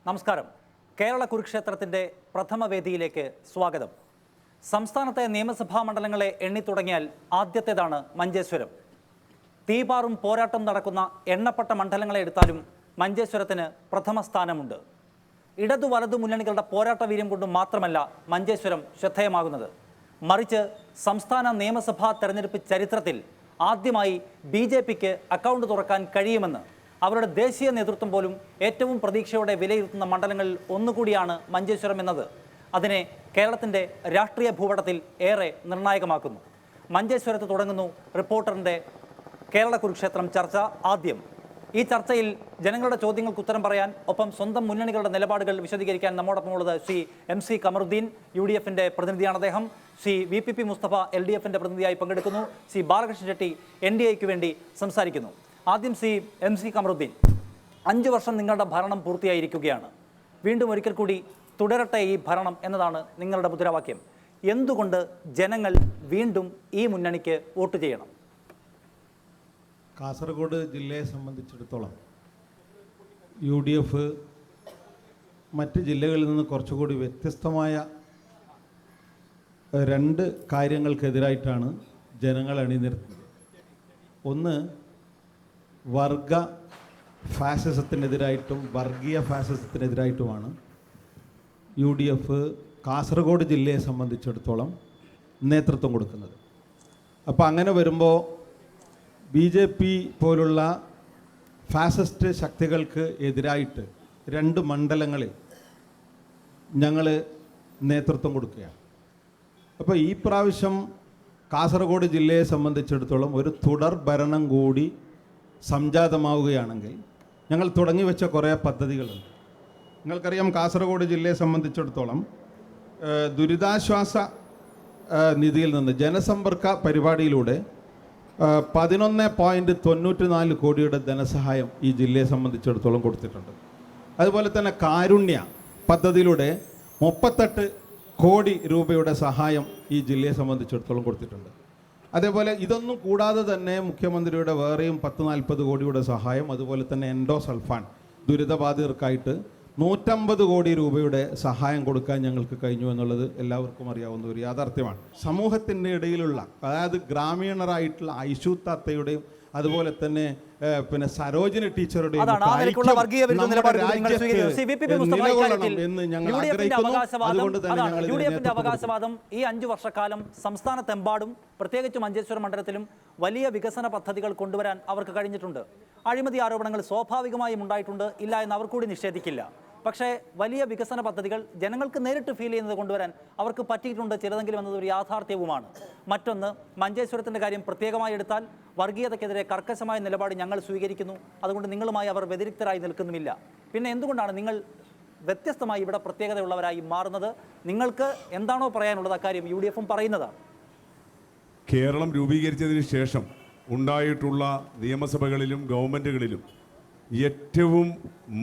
നമസ്കാരം. കേരള കുരുക്ഷേത്രത്തിൻ്റെ പ്രഥമ വേദിയിലേക്ക് സ്വാഗതം. സംസ്ഥാനത്തെ നിയമസഭാ മണ്ഡലങ്ങളെ എണ്ണിത്തുടങ്ങിയാൽ ആദ്യത്തേതാണ് മഞ്ചേശ്വരം. തീപാറും പോരാട്ടം നടക്കുന്ന എണ്ണപ്പെട്ട മണ്ഡലങ്ങളെ എടുത്താലും മഞ്ചേശ്വരത്തിന് പ്രഥമ സ്ഥാനമുണ്ട്. ഇടതു വലതു മുന്നണികളുടെ പോരാട്ട വീര്യം കൊണ്ട് മാത്രമല്ല മഞ്ചേശ്വരം ശ്രദ്ധേയമാകുന്നത്, മറിച്ച് സംസ്ഥാന നിയമസഭാ തെരഞ്ഞെടുപ്പ് ചരിത്രത്തിൽ ആദ്യമായി BJPക്ക് അക്കൗണ്ട് തുറക്കാൻ കഴിയുമെന്ന് അവരുടെ ദേശീയ നേതൃത്വം പോലും ഏറ്റവും പ്രതീക്ഷയോടെ വിലയിരുത്തുന്ന മണ്ഡലങ്ങളിൽ ഒന്നുകൂടിയാണ് മഞ്ചേശ്വരം എന്നത് അതിനെ കേരളത്തിൻ്റെ രാഷ്ട്രീയ ഭൂപടത്തിൽ ഏറെ നിർണായകമാക്കുന്നു. മഞ്ചേശ്വരത്ത് തുടങ്ങുന്നു റിപ്പോർട്ടറിൻ്റെ കേരള കുരുക്ഷേത്രം ചർച്ച. ആദ്യം ഈ ചർച്ചയിൽ ജനങ്ങളുടെ ചോദ്യങ്ങൾക്ക് ഉത്തരം പറയാൻ, ഒപ്പം സ്വന്തം മുന്നണികളുടെ നിലപാടുകൾ വിശദീകരിക്കാൻ നമ്മോടൊപ്പമുള്ളത് ശ്രീ MC കമറുദ്ദീൻ, UDFൻ്റെ പ്രതിനിധിയാണ് അദ്ദേഹം. ശ്രീ VPP മുസ്തഫ LDFൻ്റെ പ്രതിനിധിയായി പങ്കെടുക്കുന്നു. ശ്രീ ബാലകൃഷ്ണൻ ഷെട്ടി NDAയ്ക്ക് വേണ്ടി സംസാരിക്കുന്നു. ആദ്യം ശ്രീ MC കമറുദ്ദീൻ, 5 വർഷം നിങ്ങളുടെ ഭരണം പൂർത്തിയായിരിക്കുകയാണ്. വീണ്ടും ഒരിക്കൽ കൂടി തുടരട്ടെ ഈ ഭരണം എന്നതാണ് നിങ്ങളുടെ മുദ്രാവാക്യം. എന്തുകൊണ്ട് ജനങ്ങൾ വീണ്ടും ഈ മുന്നണിക്ക് വോട്ട് ചെയ്യണം? കാസർഗോഡ് ജില്ലയെ സംബന്ധിച്ചിടത്തോളം UDF മറ്റ് ജില്ലകളിൽ നിന്ന് കുറച്ചുകൂടി വ്യത്യസ്തമായ 2 കാര്യങ്ങൾക്കെതിരായിട്ടാണ് ജനങ്ങൾ അണിനിരത്തുന്നത്. ഒന്ന്, വർഗ ഫാസിസത്തിനെതിരായിട്ടും വർഗീയ ഫാസിസത്തിനെതിരായിട്ടുമാണ് UDF കാസർഗോഡ് ജില്ലയെ സംബന്ധിച്ചിടത്തോളം നേതൃത്വം കൊടുക്കുന്നത്. അപ്പോൾ അങ്ങനെ വരുമ്പോൾ BJP പോലുള്ള ഫാസിസ്റ്റ് ശക്തികൾക്ക് എതിരായിട്ട് 2 മണ്ഡലങ്ങളിൽ ഞങ്ങൾ നേതൃത്വം കൊടുക്കുകയാണ്. അപ്പോൾ ഈ പ്രാവശ്യം കാസർഗോഡ് ജില്ലയെ സംബന്ധിച്ചിടത്തോളം ഒരു തുടർ ഭരണം കൂടി സംജാതമാവുകയാണെങ്കിൽ ഞങ്ങൾ തുടങ്ങി വെച്ച കുറേ പദ്ധതികളുണ്ട്. നിങ്ങൾക്കറിയാം, കാസർഗോഡ് ജില്ലയെ സംബന്ധിച്ചിടത്തോളം ദുരിതാശ്വാസ നിധിയിൽ നിന്ന് ജനസമ്പർക്ക പരിപാടിയിലൂടെ 11.94 കോടിയുടെ ധനസഹായം ഈ ജില്ലയെ സംബന്ധിച്ചിടത്തോളം കൊടുത്തിട്ടുണ്ട്. അതുപോലെ തന്നെ കാരുണ്യ പദ്ധതിയിലൂടെ 38 കോടി രൂപയുടെ സഹായം ഈ ജില്ലയെ സംബന്ധിച്ചിടത്തോളം കൊടുത്തിട്ടുണ്ട്. അതേപോലെ ഇതൊന്നും കൂടാതെ തന്നെ മുഖ്യമന്ത്രിയുടെ വേറെയും 10-40 കോടിയുടെ സഹായം, അതുപോലെ തന്നെ എൻഡോസൾഫാൻ ദുരിതബാധിതർക്കായിട്ട് 150 കോടി രൂപയുടെ സഹായം കൊടുക്കാൻ ഞങ്ങൾക്ക് കഴിഞ്ഞു എന്നുള്ളത് എല്ലാവർക്കും അറിയാവുന്ന ഒരു യാഥാർത്ഥ്യമാണ്. സമൂഹത്തിൻ്റെ ഇടയിലുള്ള, അതായത് ഗ്രാമീണരായിട്ടുള്ള ഐഷു താത്തയുടെയും അതുപോലെ തന്നെ പിന്നെ സരോജിനി ടീച്ചറുടെയും എന്ന് ഞങ്ങൾ ആഗ്രഹിക്കുന്നു. അതുകൊണ്ട് തന്നെ UDFന്റെ അവകാശവാദം ഈ 5 വർഷക്കാലം സംസ്ഥാനത്തെമ്പാടും പ്രത്യേകിച്ച് മഞ്ചേശ്വരം മണ്ഡലത്തിലും വലിയ വികസന പദ്ധതികൾ കൊണ്ടുവരാൻ അവർക്ക് കഴിഞ്ഞിട്ടുണ്ട്. അഴിമതി ആരോപണങ്ങൾ സ്വാഭാവികമായും ഉണ്ടായിട്ടുണ്ട്, ഇല്ല എന്ന് അവർ കൂടി നിഷേധിക്കില്ല. പക്ഷേ വലിയ വികസന പദ്ധതികൾ ജനങ്ങൾക്ക് നേരിട്ട് ഫീൽ ചെയ്യുന്നത് കൊണ്ടുവരാൻ അവർക്ക് പറ്റിയിട്ടുണ്ട്, ചിലതെങ്കിലും എന്നത് ഒരു യാഥാർത്ഥ്യവുമാണ്. മറ്റൊന്ന്, മഞ്ചേശ്വരത്തിൻ്റെ കാര്യം പ്രത്യേകമായി എടുത്താൽ വർഗീയതയ്ക്കെതിരെ കർക്കശമായ നിലപാട് ഞങ്ങൾ സ്വീകരിക്കുന്നു, അതുകൊണ്ട് നിങ്ങളുമായി അവർ വ്യതിരിക്തരായി നിൽക്കുന്നുമില്ല. പിന്നെ എന്തുകൊണ്ടാണ് നിങ്ങൾ വ്യത്യസ്തമായി ഇവിടെ പ്രത്യേകതയുള്ളവരായി മാറുന്നത്? നിങ്ങൾക്ക് എന്താണോ പറയാനുള്ളത് അക്കാര്യം UDFും പറയുന്നതാണ്. കേരളം രൂപീകരിച്ചതിന് ശേഷം ഉണ്ടായിട്ടുള്ള നിയമസഭകളിലും ഗവൺമെൻറ്റുകളിലും ഏറ്റവും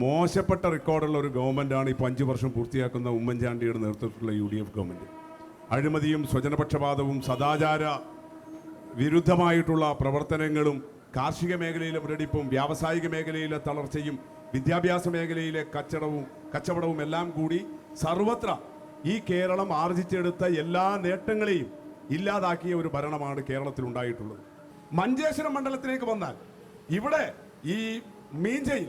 മോശപ്പെട്ട റെക്കോർഡുള്ള ഒരു ഗവൺമെൻറ്റാണ് ഇപ്പോൾ 5 വർഷം പൂർത്തിയാക്കുന്ന ഉമ്മൻചാണ്ടിയുടെ നേതൃത്വത്തിലുള്ള UDF ഗവൺമെൻറ്. അഴിമതിയും സ്വജനപക്ഷപാതവും സദാചാര വിരുദ്ധമായിട്ടുള്ള പ്രവർത്തനങ്ങളും കാർഷിക മേഖലയിലെ മുരടിപ്പും വ്യാവസായിക മേഖലയിലെ തളർച്ചയും വിദ്യാഭ്യാസ മേഖലയിലെ കച്ചവടവും എല്ലാം കൂടി സർവത്ര ഈ കേരളം ആർജിച്ചെടുത്ത എല്ലാ നേട്ടങ്ങളെയും ഇല്ലാതാക്കിയ ഒരു ഭരണമാണ് കേരളത്തിൽ ഉണ്ടായിട്ടുള്ളത്. മഞ്ചേശ്വരം മണ്ഡലത്തിലേക്ക് വന്നാൽ ഇവിടെ ഈ മീഞ്ചയിൽ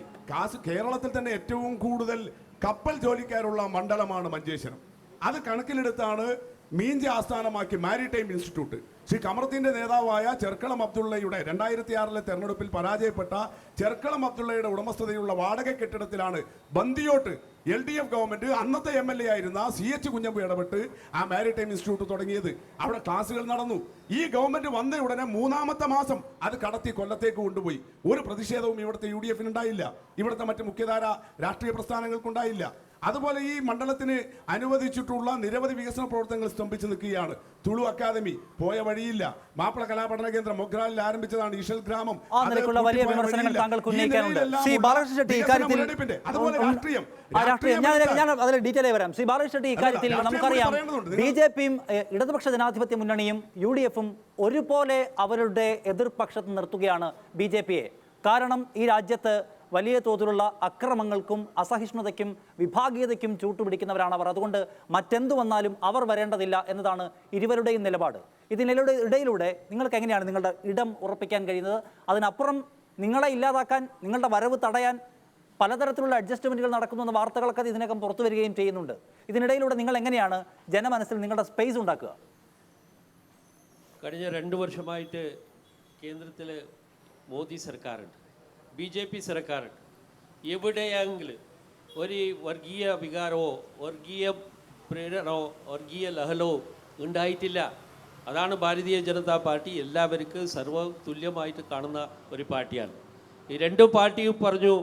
കേരളത്തിൽ തന്നെ ഏറ്റവും കൂടുതൽ കപ്പൽ ജോലിക്കാരുള്ള മണ്ഡലമാണ് മഞ്ചേശ്വരം. അത് കണക്കിലെടുത്താണ് മീഞ്ച ആസ്ഥാനമാക്കി മാരിടൈം ഇൻസ്റ്റിറ്റ്യൂട്ട് ശ്രീ കമറുദ്ദീൻ്റെ നേതാവായ ചെർക്കളം അബ്ദുള്ളയുടെ 2006 തെരഞ്ഞെടുപ്പിൽ പരാജയപ്പെട്ട ചെർക്കളം അബ്ദുള്ളയുടെ ഉടമസ്ഥതയുള്ള വാടക കെട്ടിടത്തിലാണ് ബന്ദിയോട്ട് LDF ഗവൺമെന്റ് അന്നത്തെ MLA ആയിരുന്ന CH കുഞ്ഞമ്പു ഇടപെട്ട് ആ മാരിടൈം ഇൻസ്റ്റിറ്റ്യൂട്ട് തുടങ്ങിയത്. അവിടെ ക്ലാസുകൾ നടന്നു. ഈ ഗവൺമെന്റ് വന്ന ഉടനെ 3-ാമത്തെ മാസം അത് കടത്തി കൊല്ലത്തേക്ക് കൊണ്ടുപോയി. ഒരു പ്രതിഷേധവും ഇവിടുത്തെ UDFന് ഉണ്ടായില്ല, ഇവിടുത്തെ മറ്റ് മുഖ്യധാര രാഷ്ട്രീയ പ്രസ്ഥാനങ്ങൾക്കുണ്ടായില്ല. അതുപോലെ ഈ മണ്ഡലത്തിന് അനുവദിച്ചിട്ടുള്ള നിരവധി വികസന പ്രവർത്തനങ്ങൾ സ്തംഭിച്ചു നിൽക്കുകയാണ്. തുളു അക്കാദമി പോയ വഴിയില്ല. മാപ്പിള കലാപഠന കേന്ദ്രം മൊഗ്രാലിൽ ആരംഭിച്ചതാണ് ഈശൽ ഗ്രാമം. വലിയ വിമർശനങ്ങൾ താങ്കൾക്ക് ഉന്നയിക്കാനുണ്ട്. ശ്രീ ബാലകൃഷ്ണൻ ഷെട്ടി, ഇക്കാര്യത്തിൽ ഞാൻ അതിൽ ഡീറ്റെയിൽ വരാം. ശ്രീ ബാലകൃഷ്ണൻ ഷെട്ടി, ഇക്കാര്യത്തിൽ നമുക്കറിയാം BJPയും ഇടതുപക്ഷ ജനാധിപത്യ മുന്നണിയും UDFും ഒരുപോലെ അവരുടെ എതിർപക്ഷത്ത് നിർത്തുകയാണ് BJPയെ. കാരണം ഈ രാജ്യത്ത് വലിയ തോതിലുള്ള അക്രമങ്ങൾക്കും അസഹിഷ്ണുതയ്ക്കും വിഭാഗീയതയ്ക്കും ചൂട്ടുപിടിക്കുന്നവരാണ് അവർ. അതുകൊണ്ട് മറ്റെന്തു വന്നാലും അവർ വരേണ്ടതില്ല എന്നതാണ് ഇരുവരുടെയും നിലപാട്. ഇടയിലൂടെ നിങ്ങൾക്ക് എങ്ങനെയാണ് നിങ്ങളുടെ ഇടം ഉറപ്പിക്കാൻ കഴിയുന്നത്? അതിനപ്പുറം നിങ്ങളെ ഇല്ലാതാക്കാൻ, നിങ്ങളുടെ വരവ് തടയാൻ പലതരത്തിലുള്ള അഡ്ജസ്റ്റ്മെൻറ്റുകൾ നടക്കുന്നുവെന്ന വാർത്തകളൊക്കെ ഇതിനകം പുറത്തു വരികയും ചെയ്യുന്നുണ്ട്. ഇതിനിടയിലൂടെ നിങ്ങൾ എങ്ങനെയാണ് ജനമനസ്സിൽ നിങ്ങളുടെ സ്പേസ് ഉണ്ടാക്കുക? കഴിഞ്ഞ 2 വർഷമായിട്ട് കേന്ദ്രത്തിൽ മോദി സർക്കാരുണ്ട്, BJP സർക്കാരുണ്ട്. എവിടെയെങ്കിലും ഒരു വർഗീയ വികാരമോ വർഗീയ പ്രേരണോ വർഗീയ ലഹളോ ഉണ്ടായിട്ടില്ല. അതാണ് ഭാരതീയ ജനതാ പാർട്ടി എല്ലാവർക്കും സർവ്വതുല്യമായിട്ട് കാണുന്ന ഒരു പാർട്ടിയാണ്. ഈ 2 പാർട്ടിയും പറഞ്ഞു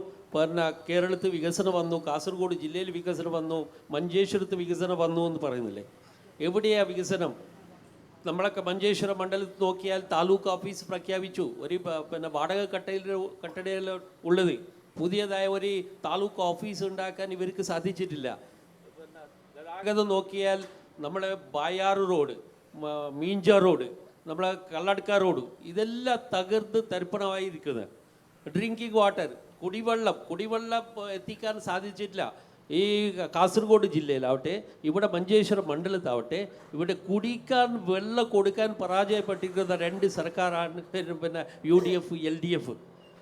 കേരളത്തിൽ വികസനം വന്നു, കാസർഗോഡ് ജില്ലയിൽ വികസനം വന്നു, മഞ്ചേശ്വരത്ത് വികസനം വന്നു എന്ന് പറയുന്നില്ലേ? എവിടെയാണ് വികസനം? നമ്മളൊക്കെ മഞ്ചേശ്വരം മണ്ഡലത്തിൽ നോക്കിയാൽ താലൂക്ക് ഓഫീസ് പ്രഖ്യാപിച്ചു. ഒരു വാടക കട്ടടയിൽ ഉള്ളത് പുതിയതായ ഒരു താലൂക്ക് ഓഫീസ് ഉണ്ടാക്കാൻ ഇവർക്ക് സാധിച്ചിട്ടില്ല. ഗതാഗതം നോക്കിയാൽ നമ്മളെ ബായാറ് റോഡ്, മീഞ്ച റോഡ്, നമ്മളെ കള്ളടക്ക റോഡ് ഇതെല്ലാം തകർന്ന് തരിപ്പണമായിരിക്കുന്നത്. ഡ്രിങ്കിങ് വാട്ടർ, കുടിവെള്ളം എത്തിക്കാൻ സാധിച്ചിട്ടില്ല. ഈ കാസർഗോഡ് ജില്ലയിലാവട്ടെ, ഇവിടെ മഞ്ചേശ്വരം മണ്ഡലത്താവട്ടെ, ഇവിടെ കുടിക്കാൻ വെള്ളം കൊടുക്കാൻ പരാജയപ്പെട്ടിരിക്കുന്ന 2 സർക്കാരാണ് UDF LDF.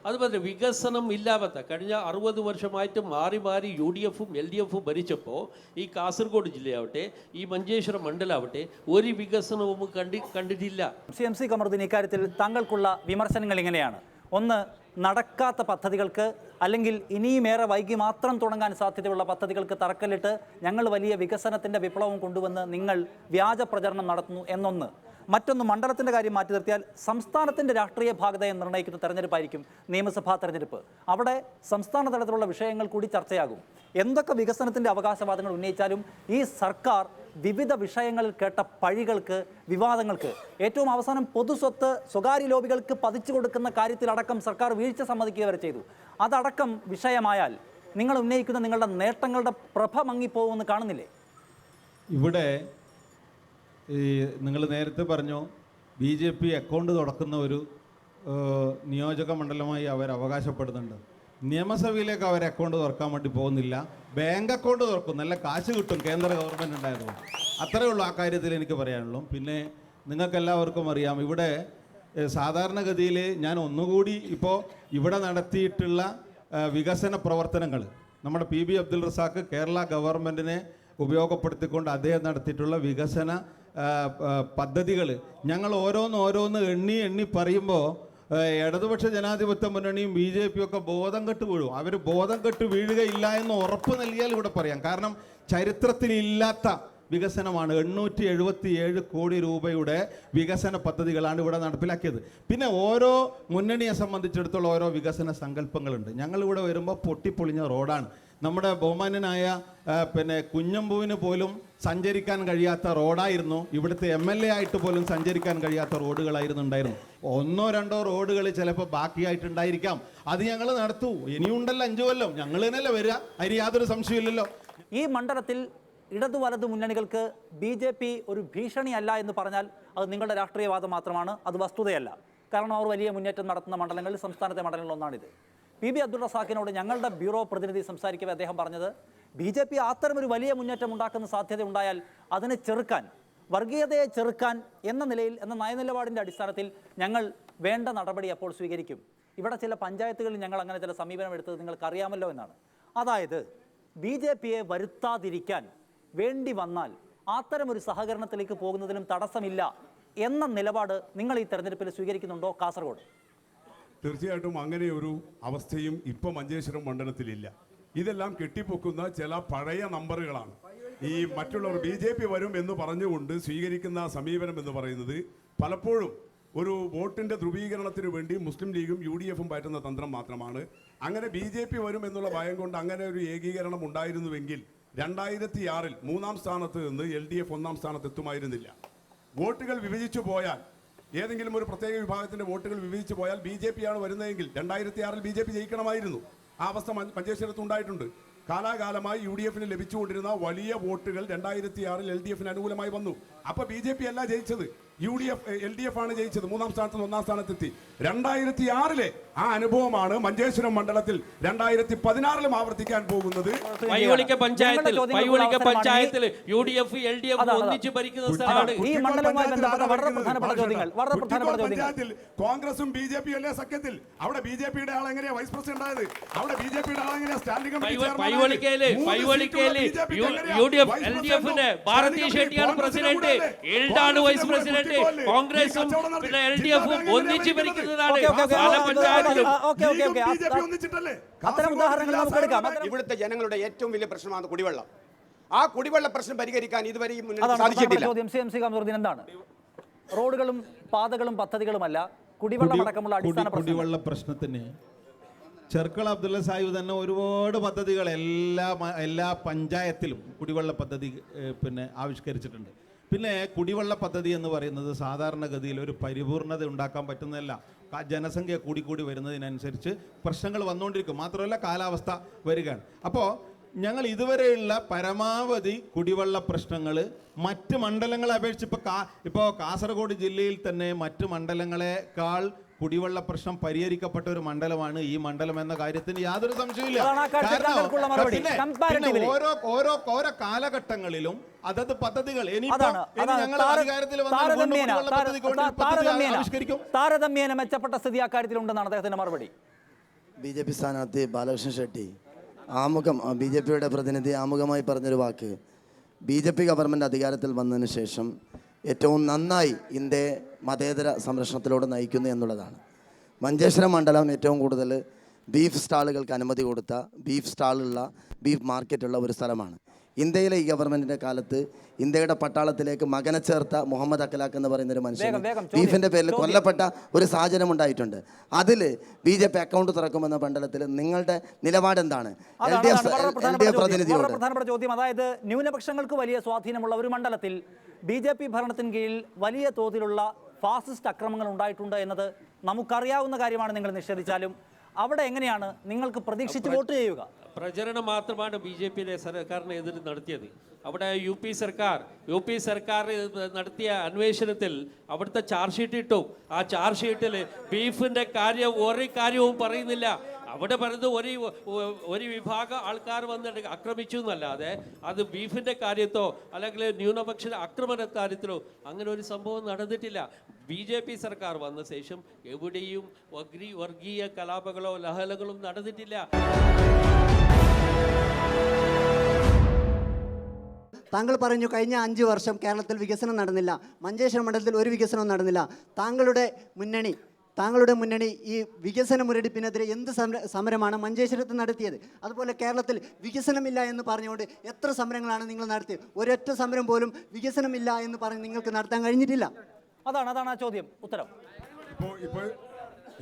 അതുപോലെ വികസനം ഇല്ലാത്ത കഴിഞ്ഞ 60 വർഷമായിട്ട് മാറി UDFും LDFും ഭരിച്ചപ്പോൾ ഈ കാസർഗോഡ് ജില്ലയാവട്ടെ, ഈ മഞ്ചേശ്വരം മണ്ഡലമാവട്ടെ ഒരു വികസനവും കണ്ടിട്ടില്ല. MC കമറുദ്ദീൻ, ഇക്കാര്യത്തിൽ താങ്കൾക്കുള്ള വിമർശനങ്ങൾ ഇങ്ങനെയാണ്. ഒന്ന്, നടക്കാത്ത പദ്ധതികൾക്ക് അല്ലെങ്കിൽ ഇനിയുമേറെ വൈകി മാത്രം തുടങ്ങാൻ സാധ്യതയുള്ള പദ്ധതികൾക്ക് തറക്കല്ലിട്ട് ഞങ്ങൾ വലിയ വികസനത്തിൻ്റെ വിപ്ലവം കൊണ്ടുവന്ന് നിങ്ങൾ വ്യാജ പ്രചരണം നടത്തുന്നു എന്നൊന്ന്. മറ്റൊന്ന്, മണ്ഡലത്തിൻ്റെ കാര്യം മാറ്റി നിർത്തിയാൽ സംസ്ഥാനത്തിൻ്റെ രാഷ്ട്രീയ ഭാഗതയെ നിർണ്ണയിക്കുന്ന തെരഞ്ഞെടുപ്പായിരിക്കും നിയമസഭാ തെരഞ്ഞെടുപ്പ്. അവിടെ സംസ്ഥാന തലത്തിലുള്ള വിഷയങ്ങൾ കൂടി ചർച്ചയാകും. എന്തൊക്കെ വികസനത്തിൻ്റെ അവകാശവാദങ്ങൾ ഉന്നയിച്ചാലും ഈ സർക്കാർ വിവിധ വിഷയങ്ങളിൽ കേട്ട പഴികൾക്ക്, വിവാദങ്ങൾക്ക്, ഏറ്റവും അവസാനം പൊതുസ്വത്ത് സ്വകാര്യ ലോബികൾക്ക് പതിച്ചു കൊടുക്കുന്ന കാര്യത്തിലടക്കം സർക്കാർ വീഴ്ച സമ്മതിക്കുക വരെ ചെയ്തു. അതടക്കം വിഷയമായാൽ നിങ്ങൾ ഉന്നയിക്കുന്ന നിങ്ങളുടെ നേട്ടങ്ങളുടെ പ്രഭ മങ്ങിപ്പോകുമെന്ന് കാണുന്നില്ലേ? ഇവിടെ നിങ്ങൾ നേരത്തെ പറഞ്ഞു BJP അക്കൗണ്ട് തുറക്കുന്ന ഒരു നിയോജക മണ്ഡലമായി അവർ അവകാശപ്പെടുന്നുണ്ട്. നിയമസഭയിലേക്ക് അവർ അക്കൗണ്ട് തുറക്കാൻ വേണ്ടി പോകുന്നില്ല, ബാങ്ക് അക്കൗണ്ട് തുറക്കും, നല്ല കാശ് കിട്ടും കേന്ദ്ര ഗവൺമെൻറ് ഉണ്ടായതുകൊണ്ട്. അത്രയേ ഉള്ളൂ ആ കാര്യത്തിൽ എനിക്ക് പറയാനുള്ളൂ. പിന്നെ നിങ്ങൾക്കെല്ലാവർക്കും അറിയാം, ഇവിടെ സാധാരണഗതിയിൽ ഞാൻ ഒന്നുകൂടി ഇപ്പോൾ ഇവിടെ നടത്തിയിട്ടുള്ള വികസന പ്രവർത്തനങ്ങൾ, നമ്മുടെ PB അബ്ദുൽ റസാഖ് കേരള ഗവൺമെൻറ്റിനെ ഉപയോഗപ്പെടുത്തിക്കൊണ്ട് അദ്ദേഹം നടത്തിയിട്ടുള്ള വികസന പദ്ധതികൾ ഞങ്ങൾ ഓരോന്ന് എണ്ണി പറയുമ്പോൾ ഇടതുപക്ഷ ജനാധിപത്യ മുന്നണിയും BJP ഒക്കെ ബോധം കെട്ട് വീഴും. അവർ ബോധം കെട്ട് വീഴുകയില്ല എന്ന് ഉറപ്പ് നൽകിയാൽ ഇവിടെ പറയാം. കാരണം ചരിത്രത്തിലില്ലാത്ത വികസനമാണ്. 877 കോടി രൂപയുടെ വികസന പദ്ധതികളാണ് ഇവിടെ നടപ്പിലാക്കിയത്. പിന്നെ ഓരോ മുന്നണിയെ സംബന്ധിച്ചിടത്തോളം ഓരോ വികസന സങ്കല്പങ്ങളുണ്ട്. ഞങ്ങളിവിടെ വരുമ്പോൾ പൊട്ടിപ്പൊളിഞ്ഞ റോഡാണ്. നമ്മുടെ ബഹുമാന്യനായ കുഞ്ഞമ്പുവിന് പോലും സഞ്ചരിക്കാൻ കഴിയാത്ത റോഡായിരുന്നു. ഇവിടുത്തെ MLA ആയിട്ട് പോലും സഞ്ചരിക്കാൻ കഴിയാത്ത റോഡുകളായിരുന്നു ഉണ്ടായിരുന്നു. 1-2 റോഡുകൾ ചിലപ്പോൾ ബാക്കിയായിട്ടുണ്ടായിരിക്കാം. അത് ഞങ്ങൾ നടത്തൂ. ഇനിയുണ്ടല്ലോ 5 കൊല്ലം, ഞങ്ങൾ തന്നെയല്ലേ വരിക, അതിന് യാതൊരു സംശയമില്ലല്ലോ. ഈ മണ്ഡലത്തിൽ ഇടതു വലതു മുന്നണികൾക്ക് BJP ഒരു ഭീഷണിയല്ല എന്ന് പറഞ്ഞാൽ അത് നിങ്ങളുടെ രാഷ്ട്രീയവാദം മാത്രമാണ്, അത് വസ്തുതയല്ല. കാരണം അവർ വലിയ മുന്നേറ്റം നടത്തുന്ന മണ്ഡലങ്ങളിൽ സംസ്ഥാനത്തെ മണ്ഡലങ്ങളിൽ ഒന്നാണിത്. PB അബ്ദുൾ റസാഖിനോട് ഞങ്ങളുടെ ബ്യൂറോ പ്രതിനിധി സംസാരിക്കവേ അദ്ദേഹം പറഞ്ഞത് BJP അത്തരമൊരു വലിയ മുന്നേറ്റം ഉണ്ടാക്കുന്ന സാധ്യത ഉണ്ടായാൽ അതിനെ ചെറുക്കാൻ, വർഗീയതയെ ചെറുക്കാൻ എന്ന നിലയിൽ, എന്ന നയനിലപാടിൻ്റെ അടിസ്ഥാനത്തിൽ ഞങ്ങൾ വേണ്ട നടപടി അപ്പോൾ സ്വീകരിക്കും. ഇവിടെ ചില പഞ്ചായത്തുകളിൽ ഞങ്ങൾ അങ്ങനെ ചില സമീപനം എടുത്തത് നിങ്ങൾക്കറിയാമല്ലോ എന്നാണ്. അതായത് BJPയെ വരുത്താതിരിക്കാൻ വേണ്ടി വന്നാൽ അത്തരമൊരു സഹകരണത്തിലേക്ക് പോകുന്നതിനും തടസ്സമില്ല എന്ന നിലപാട് നിങ്ങൾ ഈ തെരഞ്ഞെടുപ്പിൽ സ്വീകരിക്കുന്നുണ്ടോ കാസർഗോഡ്? തീർച്ചയായിട്ടും അങ്ങനെ ഒരു അവസ്ഥയും ഇപ്പോൾ മഞ്ചേശ്വരം മണ്ഡലത്തിലില്ല. ഇതെല്ലാം കെട്ടിപ്പൊക്കുന്ന ചില പഴയ നമ്പറുകളാണ്. ഈ മറ്റുള്ളവർ BJP വരും എന്ന് പറഞ്ഞുകൊണ്ട് സ്വീകരിക്കുന്ന സമീപനം എന്ന് പറയുന്നത് പലപ്പോഴും ഒരു വോട്ടിൻ്റെ ധ്രുവീകരണത്തിന് വേണ്ടി മുസ്ലിം ലീഗും UDFും പയറ്റുന്ന തന്ത്രം മാത്രമാണ്. അങ്ങനെ BJP വരും എന്നുള്ള ഭയം കൊണ്ട് അങ്ങനെ ഒരു ഏകീകരണം ഉണ്ടായിരുന്നുവെങ്കിൽ 2006-ൽ 3-ാം സ്ഥാനത്ത് നിന്ന് LDF 1-ാം സ്ഥാനത്ത് എത്തുമായിരുന്നില്ല. വോട്ടുകൾ വിഭജിച്ചു പോയാൽ, ഏതെങ്കിലും ഒരു പ്രത്യേക വിഭാഗത്തിൻ്റെ വോട്ടുകൾ വിഭജിച്ചു പോയാൽ BJP ആണ് വരുന്നതെങ്കിൽ 2006-ൽ BJP ജയിക്കണമായിരുന്നു. ആ അവസ്ഥ മഞ്ചേശ്വരത്ത് ഉണ്ടായിട്ടുണ്ട്. കാലാകാലമായി UDFന് ലഭിച്ചുകൊണ്ടിരുന്ന വലിയ വോട്ടുകൾ 2006-ൽ LDFന് അനുകൂലമായി വന്നു. അപ്പോൾ BJP അല്ല ജയിച്ചത്, LDF ആണ് ജയിച്ചത്. 3-ാം സ്ഥാനത്ത് നിന്ന് 1-ാം സ്ഥാനത്തെത്തി. 2006-ലെ ആ അനുഭവമാണ് മഞ്ചേശ്വരം മണ്ഡലത്തിൽ 2016 ആവർത്തിക്കാൻ പോകുന്നത്. പയ്യോളിക്ക പഞ്ചായത്തിൽ UDF LDF ഒന്നിച്ച് ഭരിക്കുന്ന സ്ഥലമാണ്. ഈ മണ്ഡലവുമായി ബന്ധപ്പെട്ട വളരെ പ്രധാനപ്പെട്ട ചോദ്യങ്ങൾ പഞ്ചായത്തിൽ കോൺഗ്രസും BJP അല്ലേ സഖ്യത്തിൽ? അവിടെ BJPയുടെ ആൾ എങ്ങനെയാ വൈസ് പ്രസിഡന്റ് ആയത്? അവിടെ BJPയുടെ ആൾ എങ്ങനെയാ സ്റ്റാൻഡിംഗ് കമ്മിറ്റി പയ്യോളിക്കയില് UDF LDFന്റെ ഭാരതീയ ഷെട്ടിയാണ് പ്രസിഡന്റ്, എൽഡാണ് വൈസ് പ്രസിഡന്റ്. കോൺഗ്രസും പിന്നെ LDFും ഒന്നിച്ച് ഭരിക്കുന്നതാണ് പല പഞ്ചായത്തിലും. ഇവിടുത്തെ ജനങ്ങളുടെ ഏറ്റവും വലിയ പ്രശ്നമാണ് കുടിവെള്ളം. ആ കുടിവെള്ള പ്രശ്നം പരിഹരിക്കാൻ ഇതുവരെ സാധിച്ചിട്ടില്ല. എന്താണ്? റോഡുകളും പാതകളും പദ്ധതികളുമല്ല, കുടിവെള്ളമടക്കമുള്ള അടിസ്ഥാന കുടിവെള്ള പ്രശ്നത്തിന് ചെർക്കള അബ്ദുള്ള സാഹിബ് തന്നെ ഒരുപാട് പദ്ധതികൾ എല്ലാ പഞ്ചായത്തിലും കുടിവെള്ള പദ്ധതി പിന്നെ ആവിഷ്കരിച്ചിട്ടുണ്ട്. പിന്നെ കുടിവെള്ള പദ്ധതി എന്ന് പറയുന്നത് സാധാരണഗതിയിൽ ഒരു പരിപൂർണത ഉണ്ടാക്കാൻ പറ്റുന്നതല്ല. ജനസംഖ്യ കൂടിക്കൂടി വരുന്നതിനനുസരിച്ച് പ്രശ്നങ്ങൾ വന്നുകൊണ്ടിരിക്കും. മാത്രമല്ല കാലാവസ്ഥ വരികയാണ്. അപ്പോൾ ഞങ്ങൾ ഇതുവരെയുള്ള പരമാവധി കുടിവെള്ള പ്രശ്നങ്ങൾ മറ്റ് മണ്ഡലങ്ങളെ അപേക്ഷിച്ച് ഇപ്പോൾ കാസർഗോഡ് ജില്ലയിൽ തന്നെ മറ്റ് മണ്ഡലങ്ങളെക്കാൾ കുടിവെള്ള പ്രശ്നം പരിഹരിക്കപ്പെട്ട ഒരു മണ്ഡലമാണ് ഈ മണ്ഡലം എന്ന കാര്യത്തിന് യാതൊരു സംശയമില്ല. കാരണം ഓരോ കാലഘട്ടങ്ങളിലും അതത് പദ്ധതികൾ താരതമ്യേന മെച്ചപ്പെട്ട സ്ഥിതി അക്കാര്യത്തിലുണ്ടെന്നാണ് അദ്ദേഹത്തിന്റെ മറുപടി. BJP സ്ഥാനാർത്ഥി ബാലകൃഷ്ണൻ ഷെട്ടി BJPയുടെ പ്രതിനിധി ആമുഖമായി പറഞ്ഞൊരു വാക്ക്, BJP ഗവൺമെൻറ് അധികാരത്തിൽ വന്നതിന് ശേഷം ഏറ്റവും നന്നായി ഇന്ത്യയെ മതേതര സംരക്ഷണത്തിലൂടെ നയിക്കുന്നു എന്നുള്ളതാണ്. മഞ്ചേശ്വരം മണ്ഡലം ഏറ്റവും കൂടുതൽ ബീഫ് സ്റ്റാളുകൾക്ക് അനുമതി കൊടുത്ത, ബീഫ് മാർക്കറ്റുള്ള ഒരു സ്ഥലമാണ്. ഇന്ത്യയിലെ ഈ ഗവൺമെൻറ്റിൻ്റെ കാലത്ത് ഇന്ത്യയുടെ പട്ടാളത്തിലേക്ക് മകനെ ചേർത്ത മുഹമ്മദ് അഖലാഖ് എന്ന് പറയുന്ന ഒരു മനുഷ്യൻ ബീഫിൻ്റെ പേരിൽ കൊല്ലപ്പെട്ട ഒരു സാഹചര്യം ഉണ്ടായിട്ടുണ്ട്. അതിൽ BJP അക്കൗണ്ട് തുറക്കുമെന്ന മണ്ഡലത്തിൽ നിങ്ങളുടെ നിലപാട് എന്താണ്? പ്രധാനപ്പെട്ട ചോദ്യം, അതായത് ന്യൂനപക്ഷങ്ങൾക്ക് വലിയ സ്വാധീനമുള്ള ഒരു മണ്ഡലത്തിൽ BJP ഭരണത്തിന് കീഴിൽ വലിയ തോതിലുള്ള ഫാസിസ്റ്റ് അക്രമങ്ങൾ ഉണ്ടായിട്ടുണ്ട് എന്നത് നമുക്കറിയാവുന്ന കാര്യമാണ്. നിങ്ങൾ നിഷേധിച്ചാലും അവിടെ എങ്ങനെയാണ് നിങ്ങൾക്ക് പ്രതീക്ഷിച്ച് വോട്ട് ചെയ്യുക? പ്രചരണം മാത്രമാണ് BJPയിലെ സർക്കാരിനെ എതിര് നടത്തിയത്. അവിടെ യു പി സർക്കാർ നടത്തിയ അന്വേഷണത്തിൽ അവിടുത്തെ ചാർജ് ഷീറ്റ് ഇട്ടു. ആ ചാർജ് ഷീറ്റിൽ ബീഫിൻ്റെ ഒരു കാര്യവും പറയുന്നില്ല. അവിടെ പറയുന്നത് ഒരു വിഭാഗം ആൾക്കാർ വന്നിട്ട് ആക്രമിച്ചു എന്നല്ലാതെ അത് ബീഫിൻ്റെ കാര്യത്തോ അല്ലെങ്കിൽ ന്യൂനപക്ഷ ആക്രമണ കാര്യത്തിലോ അങ്ങനെ ഒരു സംഭവം നടന്നിട്ടില്ല. BJP സർക്കാർ വന്ന ശേഷം എവിടെയും വർഗീയ കലാപങ്ങളോ ലഹളകളും നടന്നിട്ടില്ല. താങ്കൾ പറഞ്ഞു കഴിഞ്ഞ 5 വർഷം കേരളത്തിൽ വികസനം നടന്നില്ല, മഞ്ചേശ്വരം മണ്ഡലത്തിൽ ഒരു വികസനവും നടന്നില്ല. താങ്കളുടെ മുന്നണി ഈ വികസന മുരടിപ്പിനെതിരെ എന്ത് സമരമാണ് മഞ്ചേശ്വരത്ത് നടത്തിയത്? അതുപോലെ കേരളത്തിൽ വികസനമില്ല എന്ന് പറഞ്ഞുകൊണ്ട് എത്ര സമരങ്ങളാണ് നിങ്ങൾ നടത്തിയത്? ഒരൊറ്റ സമരം പോലും വികസനമില്ല എന്ന് പറഞ്ഞ് നിങ്ങൾക്ക് നടത്താൻ കഴിഞ്ഞിട്ടില്ല. അതാണ് ആ ചോദ്യം. ഉത്തരം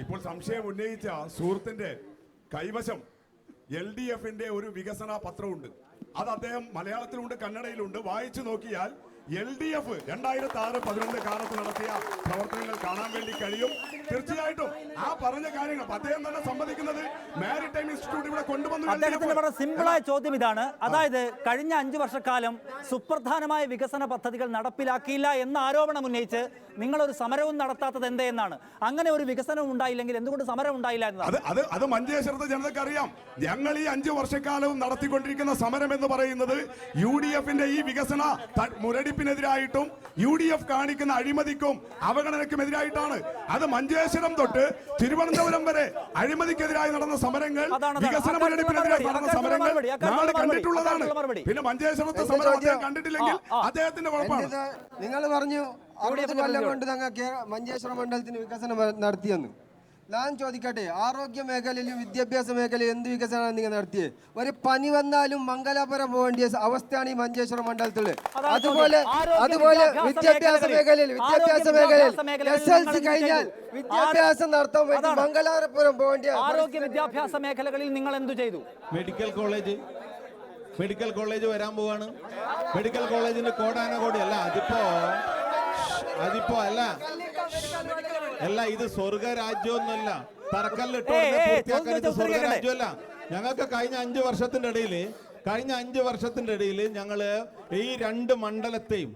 ഇപ്പോൾ സംശയം ഉന്നയിച്ച സുഹൃത്തിന്റെ കൈവശം LDFന്റെ ഒരു വികസന പത്രമുണ്ട്. അത് അദ്ദേഹം മലയാളത്തിലുണ്ട്, കന്നഡയിലുണ്ട്. വായിച്ചു നോക്കിയാൽ LDF 2006-11 കാലത്ത് നടത്തിയ പ്രവർത്തനങ്ങൾ കാണാൻ വേണ്ടി കഴിയും. തീർച്ചയായിട്ടും ആ പറഞ്ഞ കാര്യങ്ങൾ അദ്ദേഹം തന്നെ സമ്മതിക്കുന്നത് മാരിടൈം ഇൻസ്റ്റിറ്റ്യൂട്ട് ഇവിടെ കൊണ്ടുവന്നു. അദ്ദേഹത്തിന്റെ വളരെ സിമ്പിളായ ചോദ്യം ഇതാണ്, അതായത് കഴിഞ്ഞ 5 വർഷക്കാലം സുപ്രധാനമായ വികസന പദ്ധതികൾ നടപ്പിലാക്കിയില്ല എന്ന ആരോപണം ഉന്നയിച്ച് നിങ്ങളൊരു സമരവും നടത്താത്തത് എന്തേ എന്നാണ്. അങ്ങനെ ഒരു വികസനവും ഉണ്ടായില്ലെങ്കിൽ എന്തുകൊണ്ട് സമരം ഉണ്ടായില്ല എന്നതാണ്. അത് മഞ്ചേശ്വരത്തെ ജനതയ്ക്ക് അറിയാം. ഞങ്ങൾ ഈ 5 വർഷക്കാലവും നടത്തിക്കൊണ്ടിരിക്കുന്ന സമരം എന്ന് പറയുന്നത് UDFന്റെ ഈ വികസന മുരടിപ്പിനെതിരായിട്ടും UDF കാണിക്കുന്ന അഴിമതിക്കും അവഗണനയ്ക്കുമെതിരായിട്ടാണ്. അത് മഞ്ചേശ്വരം തൊട്ട് തിരുവനന്തപുരം വരെ അഴിമതിക്കെതിരായി നടന്ന സമരങ്ങൾ, വികസന മുരടിപ്പിനെതിരായി നടന്ന സമരങ്ങൾ നാളെ കണ്ടിട്ടുള്ളതാണ്. പിന്നെ മഞ്ചേശ്വരത്തെ സമരം അദ്ദേഹം കണ്ടിട്ടില്ലെങ്കിൽ അദ്ദേഹത്തിന്റെ കുഴപ്പമാണ്. നിങ്ങൾ പറഞ്ഞു 60 കൊല്ലം കൊണ്ട് ഞങ്ങൾക്ക് മഞ്ചേശ്വരം മണ്ഡലത്തിന് വികസനം നടത്തിയെന്ന്. ഞാൻ ചോദിക്കട്ടെ, ആരോഗ്യ മേഖലയിലും വിദ്യാഭ്യാസ മേഖലയിലും എന്ത് വികസനമാണ് നിങ്ങൾ നടത്തിയത്? ഒരു പനി വന്നാലും മംഗലാപുരം പോകേണ്ട അവസ്ഥയാണ് ഈ മഞ്ചേശ്വരം മണ്ഡലത്തിൽ. അതുപോലെ വിദ്യാഭ്യാസ മേഖലയിൽ SLC കഴിഞ്ഞാൽ വിദ്യാഭ്യാസം നടത്താൻ വേണ്ടി മംഗലാപുരം പോകേണ്ട ആരോഗ്യ വിദ്യാഭ്യാസ മേഖലകളിൽ നിങ്ങൾ എന്തു ചെയ്തു? മെഡിക്കൽ കോളേജ് വരാൻ പോവാണ്. മെഡിക്കൽ കോളേജിന്റെ കോടാനകോടി അല്ല, അതിപ്പോ അല്ല ഇത് സ്വർഗരാജ്യമൊന്നുമല്ല. തറക്കല്ലിട്ട് സ്വർഗരാജ്യമല്ല. ഞങ്ങൾക്ക് കഴിഞ്ഞ 5 വർഷത്തിന്റെ ഇടയിൽ ഞങ്ങൾ ഈ 2 മണ്ഡലത്തെയും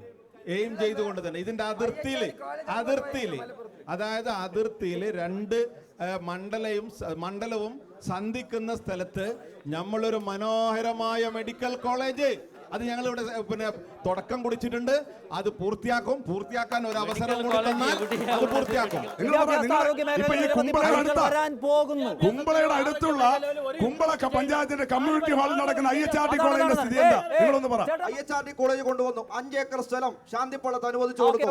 എയിം ചെയ്തുകൊണ്ട് തന്നെ ഇതിന്റെ അതിർത്തിയിൽ 2 മണ്ഡലവും സന്ധിക്കുന്ന സ്ഥലത്ത് നമ്മളൊരു മനോഹരമായ മെഡിക്കൽ കോളേജ് അത് ഞങ്ങളിവിടെ പിന്നെ തുടക്കം കുറിച്ചിട്ടുണ്ട്. അത് പൂർത്തിയാക്കാൻ ഒരു അവസരം കൂടി തന്നാൽ അത് പൂർത്തിയാക്കും. കുമ്പളയുടെ അടുത്തുള്ള കുമ്പള പഞ്ചായത്തിന്റെ കമ്മ്യൂണിറ്റി ഹാളിൽ നടക്കുന്ന IHRD കോളേജിന്റെ സ്ഥിതി എന്താ? നിങ്ങളൊന്ന് പറ. IHRD കോളേജ് കൊണ്ടുവന്നു 5 ഏക്കർ സ്ഥലം ശാന്തിപ്പള്ളത്ത് അനുവദിച്ചു കൊടുത്തു.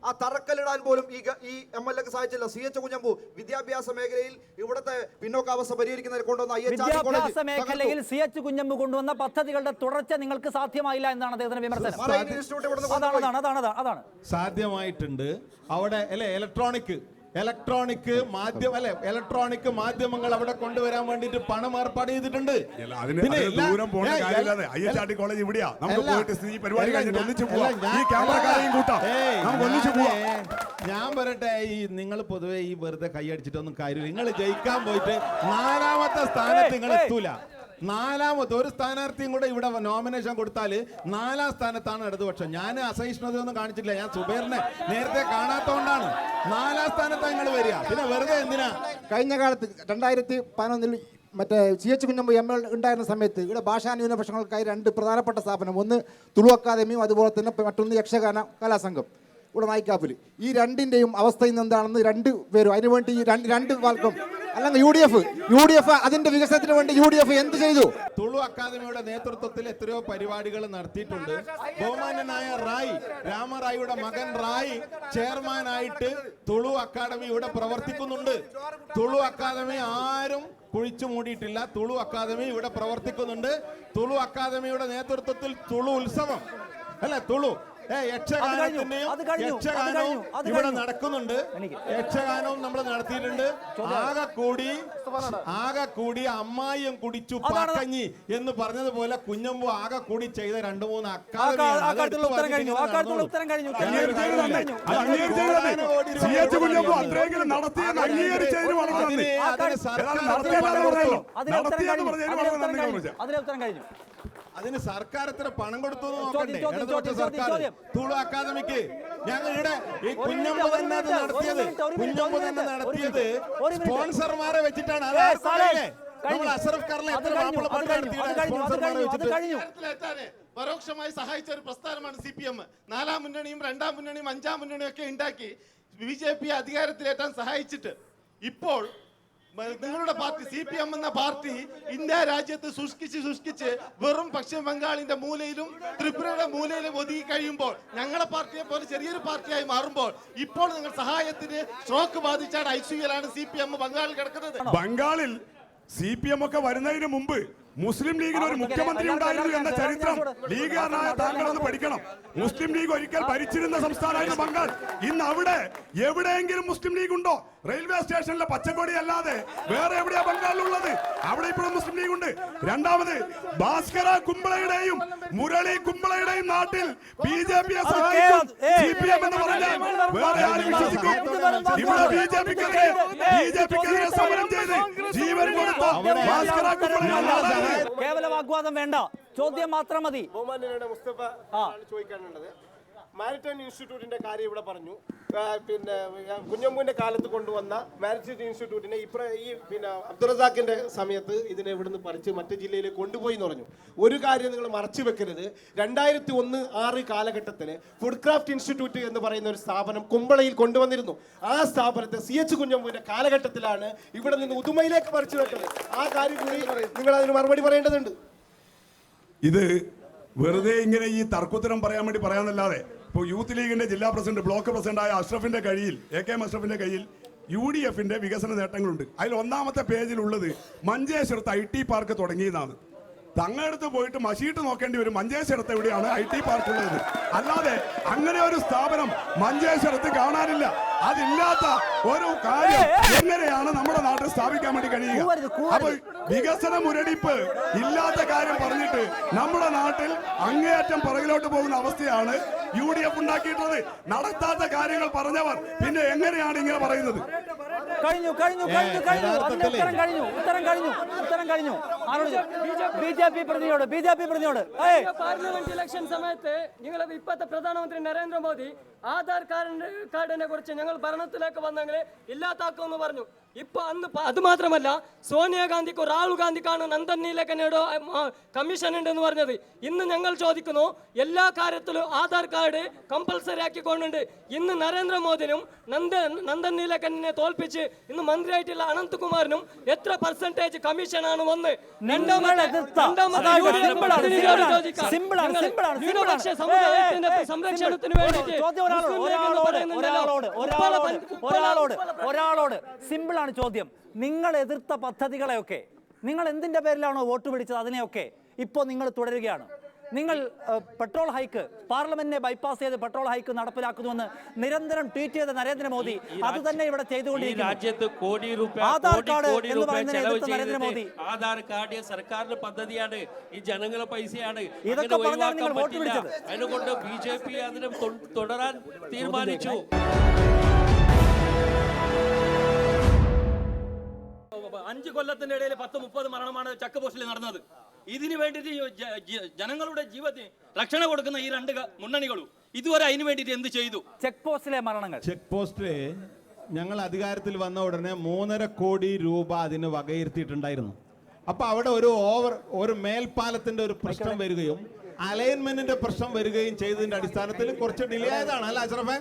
ആ തറക്കല്ലിടാൻ പോലും ഈ MLA സാധിച്ചില്ല. CH കുഞ്ഞമ്പു വിദ്യാഭ്യാസ മേഖലയിൽ ഇവിടുത്തെ പിന്നോക്കാവസ്ഥ പരിഹരിക്കുന്നതിന് കൊണ്ടുവന്ന വിദ്യാഭ്യാസ മേഖലയിൽ CH കുഞ്ഞമ്പു കൊണ്ടുവന്ന പദ്ധതികളുടെ തുടർച്ച നിങ്ങൾക്ക് സാധ്യമായില്ല എന്നാണ് അദ്ദേഹത്തിന്റെ വിമർശനം. അതാണ് സാധ്യമായിട്ടുണ്ട്. അവിടെ അല്ലെ ഇലക്ട്രോണിക് മാധ്യമങ്ങൾ അവിടെ കൊണ്ടുവരാൻ വേണ്ടിട്ട് പണം ഏർപ്പാട് ചെയ്തിട്ടുണ്ട്. ദൂരം പോണ കാര്യമില്ലാതെ IHRD കോളേജ് ഇവിടെയാ. നമുക്ക് പോയിട്ട് ഈ പരിപാടി കഴിഞ്ഞിട്ട് ഒന്നിച്ചു പോവാം. ഈ ക്യാമറക്കാരെയും കൂട്ടാം. നമുക്ക് ഒന്നിച്ചു പോവാം. ഞാൻ പറയട്ടെ, ഈ നിങ്ങൾ പൊതുവെ ഈ വെറുതെ കൈയടിച്ചിട്ടൊന്നും കാര്യമില്ല. നിങ്ങൾ ജയിക്കാൻ പോയിട്ട് 4ാമത്തെ സ്ഥാനത്ത് നിങ്ങൾ എത്തൂല. 4ാമത്തെ ഒരു സ്ഥാനാർത്ഥിയും കൂടെ ഇവിടെ നോമിനേഷൻ കൊടുത്താൽ 4ാം സ്ഥാനത്താണ് ഇടതുപക്ഷം. ഞാൻ അസഹിഷ്ണുതയൊന്നും കാണിച്ചിട്ടില്ല. ഞാൻ സുബൈറിനെ നേരത്തെ കാണാത്തോണ്ടാണ് 4ാം സ്ഥാനത്ത് നിങ്ങൾ വരിക. പിന്നെ വെറുതെ എന്തിനാ? കഴിഞ്ഞ കാലത്ത് 2011 മറ്റേ CH കുഞ്ഞമ്പു ML ഉണ്ടായിരുന്ന സമയത്ത് ഇവിടെ ഭാഷാ ന്യൂനപക്ഷങ്ങൾക്കായി 2 പ്രധാനപ്പെട്ട സ്ഥാപനം, ഒന്ന് തുളു അക്കാദമിയും അതുപോലെ തന്നെ മറ്റൊന്ന് യക്ഷഗാന കലാസംഘം ഇവിടെ നായിക്കാപ്പിൽ. ഈ രണ്ടിൻ്റെയും അവസ്ഥ ഇന്ന് എന്താണെന്ന് 2 പേരും അതിനുവേണ്ടി ഈ രണ്ട് വാൾക്കും അല്ലെങ്കിൽ UDF അതിന്റെ വികസനത്തിന് വേണ്ടി UDF എന്ത് ചെയ്തു? തുളു അക്കാദമിയുടെ നേതൃത്വത്തിൽ എത്രയോ പരിപാടികൾ നടത്തിയിട്ടുണ്ട്. ബഹുമാന്യനായ രാമറായിയുടെ മകൻ റായ് ചെയർമാനായിട്ട് തുളു അക്കാദമി ഇവിടെ പ്രവർത്തിക്കുന്നുണ്ട്. തുളു അക്കാദമി ആരും കുഴിച്ചു മൂടിയിട്ടില്ല. തുളു അക്കാദമി ഇവിടെ പ്രവർത്തിക്കുന്നുണ്ട്. തുളു അക്കാദമിയുടെ നേതൃത്വത്തിൽ തുളു ഉത്സവം യക്ഷഗാനവും ഇവിടെ നടക്കുന്നുണ്ട്. യക്ഷഗാനവും നമ്മൾ നടത്തിയിട്ടുണ്ട്. ആകെ കൂടി അമ്മായിയും കുടിച്ചു പാക്കഞ്ഞി എന്ന് പറഞ്ഞതുപോലെ കുഞ്ഞമ്പു ആകെ കൂടി ചെയ്ത 2-3 അതിന് സർക്കാർ എത്ര പണം കൊടുത്തു നോക്കണ്ടേ? തുളു അക്കാദമിക്ക് ഞങ്ങളുടെ ഈ കുഞ്ഞമ്പു തന്നെ നടത്തിയത് സ്പോൺസർമാരെ വെച്ചിട്ടാണ്. പരോക്ഷമായി സഹായിച്ച ഒരു പ്രസ്ഥാനമാണ് CPM. 4ാം മുന്നണിയും 2ാം മുന്നണിയും 5ാം മുന്നണിയും ഒക്കെ ഉണ്ടാക്കി BJP അധികാരത്തിലേറ്റാൻ സഹായിച്ചിട്ട് ഇപ്പോൾ നിങ്ങളുടെ പാർട്ടി CPM എന്ന പാർട്ടി ഇന്ത്യ രാജ്യത്ത് സൂക്ഷിച്ച് വെറും പശ്ചിമ ബംഗാളിന്റെ മൂലയിലും ത്രിപുരയുടെ മൂലയിലും ഒതുങ്ങി കഴിയുമ്പോൾ ഞങ്ങളുടെ പാർട്ടിയെ പോലെ ചെറിയൊരു പാർട്ടിയായി മാറുമ്പോൾ ഇപ്പോൾ നിങ്ങൾ സഹായത്തിന് സ്ട്രോക്ക് ബാധിച്ചാണ് ICUലാണ് CPM ബംഗാളിൽ കിടക്കുന്നത്. ബംഗാളിൽ CPM ഒക്കെ വരുന്നതിന് മുമ്പ് മുസ്ലിം ലീഗിന് ഒരു മുഖ്യമന്ത്രി ഉണ്ടായിരുന്നു എന്ന ചരിത്രം ലീഗുകാരനായ താങ്കളൊന്ന് പഠിക്കണം. മുസ്ലിം ലീഗ് ഒരിക്കൽ ഭരിച്ചിരുന്ന സംസ്ഥാനമായിരുന്നു ബംഗാൾ. ഇന്ന് അവിടെ എവിടെയെങ്കിലും മുസ്ലിം ലീഗ് ഉണ്ടോ? റെയിൽവേ സ്റ്റേഷനിലെ പച്ചക്കൊടി അല്ലാതെ വേറെ എവിടെയാ ബംഗാളിലുള്ളത്? അവിടെ ഇപ്പോഴും മുസ്ലിം ലീഗ് ഉണ്ട്. രണ്ടാമത് ഭാസ്കര കുമ്പളയുടെയും മുരളി കുമ്പളയുടെയും നാട്ടിൽ BJPയെ സഹായിക്കും CPM എന്ന് പറഞ്ഞാൽ വേറെ ആരും വിശ്വസിക്കും? ഇവിടെ BJPക്കെതിരെ സമരം ചെയ്ത് ജീവൻ കൊടുത്ത ഭാസ്കര കുമ്പള കേവല വാഗ്വാദം വേണ്ട, ചോദ്യം മാത്രം മതി. മുസ്തഫ ചോദിക്കാനുള്ളത്, മാരിടൈം ഇൻസ്റ്റിറ്റ്യൂട്ടിന്റെ കാര്യം ഇവിടെ പറഞ്ഞു. പിന്നെ കുഞ്ഞമ്പുവിന്റെ കാലത്ത് കൊണ്ടുവന്ന മാരിടൈം ഇൻസ്റ്റിറ്റ്യൂട്ടിനെ അബ്ദുൾ റസാഖിന്റെ സമയത്ത് ഇതിനെ ഇവിടുന്ന് പറിച്ച് മറ്റു ജില്ലയിലേക്ക് കൊണ്ടുപോയി എന്ന് പറഞ്ഞു. ഒരു കാര്യം നിങ്ങൾ മറച്ചു വെക്കരുത്, 2001-06 കാലഘട്ടത്തിൽ ഫുഡ് ക്രാഫ്റ്റ് ഇൻസ്റ്റിറ്റ്യൂട്ട് എന്ന് പറയുന്ന ഒരു സ്ഥാപനം കുമ്പളയിൽ കൊണ്ടുവന്നിരുന്നു. ആ സ്ഥാപനത്തെ CH കുഞ്ഞമ്പുവിന്റെ കാലഘട്ടത്തിലാണ് ഇവിടെ നിന്ന് ഉദുമയിലേക്ക് പറിച്ചു വെക്കുന്നത്. ആ കാര്യം കൂടി നിങ്ങൾ അതിന് മറുപടി പറയേണ്ടതുണ്ട്. ഇത് വെറുതെ ഇങ്ങനെ ഈ തർക്കുത്തരം പറയാൻ വേണ്ടി പറയാന്നല്ലാതെ ഇപ്പോൾ യൂത്ത് ലീഗിന്റെ ജില്ലാ പ്രസിഡന്റ് ബ്ലോക്ക് പ്രസിഡന്റായ അഷ്റഫിന്റെ കയ്യിൽ AK അഷ്റഫിന്റെ കയ്യിൽ UDFന്റെ വികസന നേട്ടങ്ങളുണ്ട്. അതിൽ 1ാമത്തെ പേജിലുള്ളത് മഞ്ചേശ്വരത്ത് IT പാർക്ക് തുടങ്ങിയതാണ്. തങ്ങളടുത്ത് പോയിട്ട് മഷീട്ട് നോക്കേണ്ടി വരും മഞ്ചേശ്വരത്ത് എവിടെയാണ് IT പാർക്ക് ഉള്ളത്. അല്ലാതെ അങ്ങനെ ഒരു സ്ഥാപനം മഞ്ചേശ്വരത്ത് കാണാനില്ല. അതില്ലാത്ത ഒരു കാര്യം എങ്ങനെയാണ് നമ്മുടെ നാട്ടിൽ സ്ഥാപിക്കാൻ വേണ്ടി കഴിയുക? അപ്പൊ വികസന മുരടിപ്പ് ഇല്ലാത്ത കാര്യം പറഞ്ഞിട്ട് നമ്മുടെ നാട്ടിൽ അങ്ങേയറ്റം പുറകിലോട്ട് പോകുന്ന അവസ്ഥയാണ് UDF ഉണ്ടാക്കിയിട്ടുള്ളത്. നടത്താത്ത കാര്യങ്ങൾ പറഞ്ഞവർ പിന്നെ എങ്ങനെയാണ് ഇങ്ങനെ പറയുന്നത്? BJP പ്രതിയോട് പാർലമെന്റ് ഇലക്ഷൻ സമയത്ത് നിങ്ങൾ ഇപ്പോഴത്തെ പ്രധാനമന്ത്രി നരേന്ദ്രമോദി ആധാർ കാർഡിനെ കുറിച്ച് ഞങ്ങൾ ഭരണത്തിലേക്ക് വന്നെങ്കിൽ ഇല്ലാതാക്കുമെന്ന് പറഞ്ഞു. ഇപ്പൊ അന്ന് അത് മാത്രമല്ല, സോണിയാഗാന്ധിക്കോ രാഹുൽ ഗാന്ധിക്കാണ് നന്ദൻ നീലക്കണ്ണിയുടെ കമ്മീഷൻ ഉണ്ടെന്ന് പറഞ്ഞത്. ഇന്ന് ഞങ്ങൾ ചോദിക്കുന്നു, എല്ലാ കാര്യത്തിലും ആധാർ കാർഡ് കമ്പൽസറി ആക്കിക്കൊണ്ടുണ്ട്. ഇന്ന് നരേന്ദ്രമോദിനും നന്ദൻ നീലക്കണ്ണിനെ തോൽപ്പിച്ച് ഇന്ന് മന്ത്രിയായിട്ടുള്ള അനന്ത്കുമാറിനും എത്ര പെർസെന്റേജ് കമ്മീഷനാണ് വന്ന്? സംരക്ഷണത്തിന് വേണ്ടി ഒരാളോട് സിമ്പിളാണ് ചോദ്യം. നിങ്ങൾ എതിർത്ത പദ്ധതികളെയൊക്കെ, നിങ്ങൾ എന്തിന്റെ പേരിലാണോ വോട്ട് പിടിച്ചത് അതിനെയൊക്കെ ഇപ്പോൾ നിങ്ങൾ തുടരുകയാണ്. നിങ്ങൾ പെട്രോൾ ഹൈക്ക്, പാർലമെന്റിനെ ബൈപ്പാസ് ചെയ്ത് പെട്രോൾ ഹൈക്ക് നടപ്പിലാക്കുന്നുവെന്ന് നിരന്തരം ട്വീറ്റ് ചെയ്ത നരേന്ദ്രമോദി അത് തന്നെ ഇവിടെ ചെയ്തുകൊണ്ടിരിക്കുന്നു. രാജ്യത്ത് കോടി രൂപ നരേന്ദ്രമോദി ആധാർ കാർഡ് സർക്കാരിന്റെ പദ്ധതിയാണ്, ഈ ജനങ്ങളുടെ പൈസയാണ്. ഇതൊക്കെ പറഞ്ഞാണ് നിങ്ങൾ വോട്ട് പിടിച്ചത്. അതുകൊണ്ട് BJP അതിനെ തുടരാൻ തീരുമാനിച്ചു. 5 കൊല്ലത്തിന്റെ ഇടയിൽ 10-30 മരണമാണ് ചെക്ക് പോസ്റ്റിൽ നടന്നത്. ഇതിനു വേണ്ടിയിട്ട് ജനങ്ങളുടെ ജീവത്തിന് രക്ഷണ കൊടുക്കുന്ന ഈ 2 മുന്നണികളും ഇതുവരെ അതിനു വേണ്ടിയിട്ട് എന്ത് ചെയ്തു? ചെക്ക് പോസ്റ്റിലെ മരണങ്ങൾ, ചെക്ക് പോസ്റ്റിലെ ഞങ്ങൾ അധികാരത്തിൽ വന്ന ഉടനെ 3.5 കോടി രൂപ അതിന് വകയിരുത്തിയിട്ടുണ്ടായിരുന്നു. അപ്പൊ അവിടെ ഒരു മേൽപ്പാലത്തിന്റെ ഒരു പ്രശ്നം വരികയും അലൈൻമെന്റിന്റെ പ്രശ്നം വരികയും ചെയ്തതിന്റെ അടിസ്ഥാനത്തിൽ കുറച്ച് ഡിലേ ആയതാണ്. അല്ല അഷ്റഫേ,